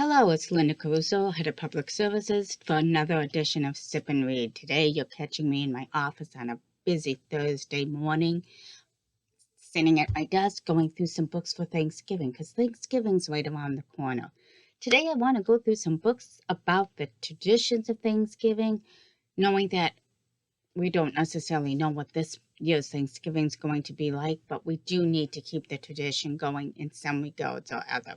Hello, it's Linda Caruso, Head of Public Services, for another edition of Sip and Read. Today, you're catching me in my office on a busy Thursday morning, sitting at my desk going through some books for Thanksgiving, because Thanksgiving's right around the corner. Today, I want to go through some books about the traditions of Thanksgiving, knowing that we don't necessarily know what this year's Thanksgiving is going to be like, but we do need to keep the tradition going in some regards or other.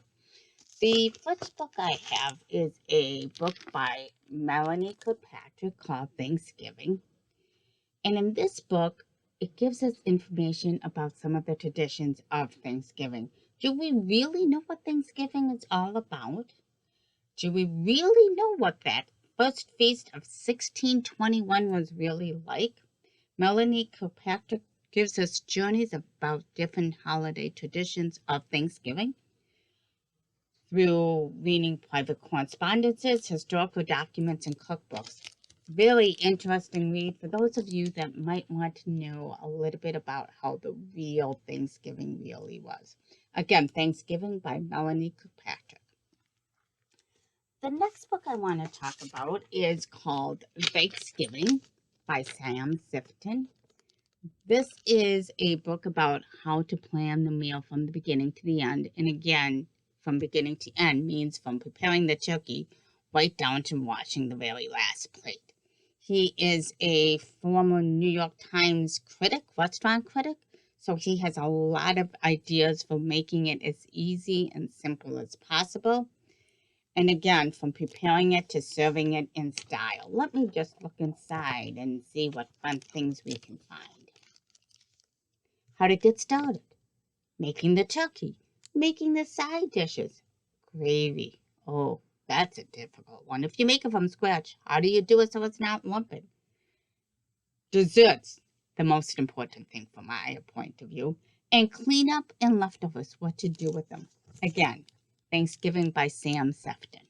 The first book I have is a book by Melanie Kirkpatrick called Thanksgiving. And in this book, it gives us information about some of the traditions of Thanksgiving. Do we really know what Thanksgiving is all about? Do we really know what that first feast of 1621 was really like? Melanie Kirkpatrick gives us journeys about different holiday traditions of Thanksgiving through reading private correspondences, historical documents, and cookbooks. Really interesting read for those of you that might want to know a little bit about how the real Thanksgiving really was. Again, Thanksgiving by Melanie Kirkpatrick. The next book I want to talk about is called Thanksgiving by Sam Sifton. This is a book about how to plan the meal from the beginning to the end. And again, from beginning to end means from preparing the turkey right down to washing the very last plate. He is a former New York Times critic, restaurant critic, so he has a lot of ideas for making it as easy and simple as possible. And again, from preparing it to serving it in style. Let me just look inside and see what fun things we can find. How to get started. Making the turkey. Making the side dishes. Gravy. Oh, that's a difficult one. If you make it from scratch, how do you do it so it's not lumping? Desserts. The most important thing from my point of view. And cleanup and leftovers. What to do with them. Again, Thanksgiving by Sam Sefton.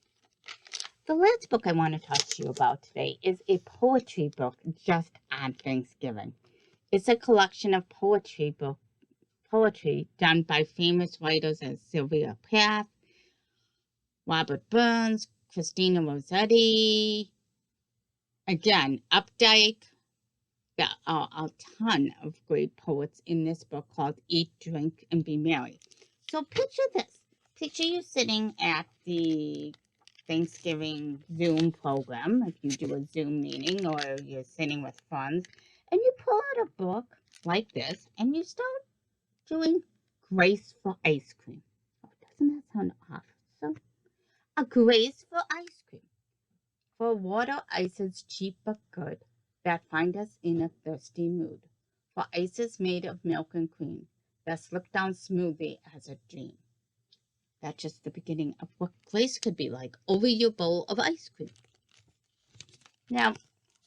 The last book I want to talk to you about today is a poetry book just on Thanksgiving. It's a collection of poetry done by famous writers as Sylvia Plath, Robert Burns, Christina Rossetti, again, Updike. There are a ton of great poets in this book called Eat, Drink, and Be Merry. So picture this. Picture you sitting at the Thanksgiving Zoom program, if you do a Zoom meeting or you're sitting with friends, and you pull out a book like this and you start doing grace for ice cream. Oh, doesn't that sound awesome? A grace for ice cream. For water, ice is cheap but good, that find us in a thirsty mood. For ice is made of milk and cream, that slip down smoothly as a dream. That's just the beginning of what grace could be like over your bowl of ice cream. Now,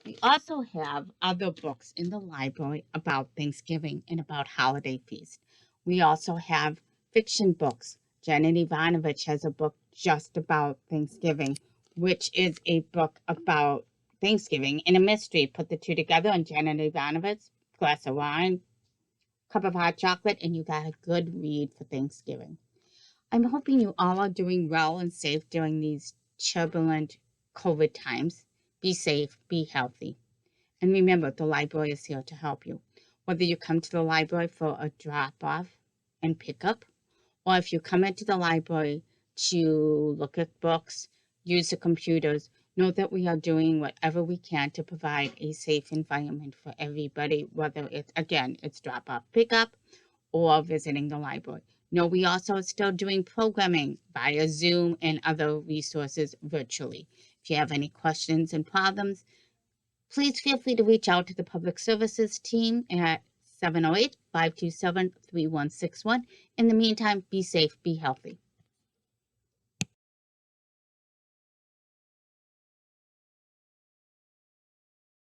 we also have other books in the library about Thanksgiving and about holiday feasts. We also have fiction books. Janet Ivanovich has a book just about Thanksgiving, which is a book about Thanksgiving and a mystery. Put the two together, and Janet Ivanovich, glass of wine, cup of hot chocolate, and you got a good read for Thanksgiving. I'm hoping you all are doing well and safe during these turbulent COVID times. Be safe, be healthy. And remember, the library is here to help you. Whether you come to the library for a drop-off and pickup, or if you come into the library to look at books, use the computers, know that we are doing whatever we can to provide a safe environment for everybody, whether it's, again, it's drop-off pickup or visiting the library. No, we also are still doing programming via Zoom and other resources virtually. If you have any questions and problems, please feel free to reach out to the Public Services team at 708-527-3161. In the meantime, be safe, be healthy.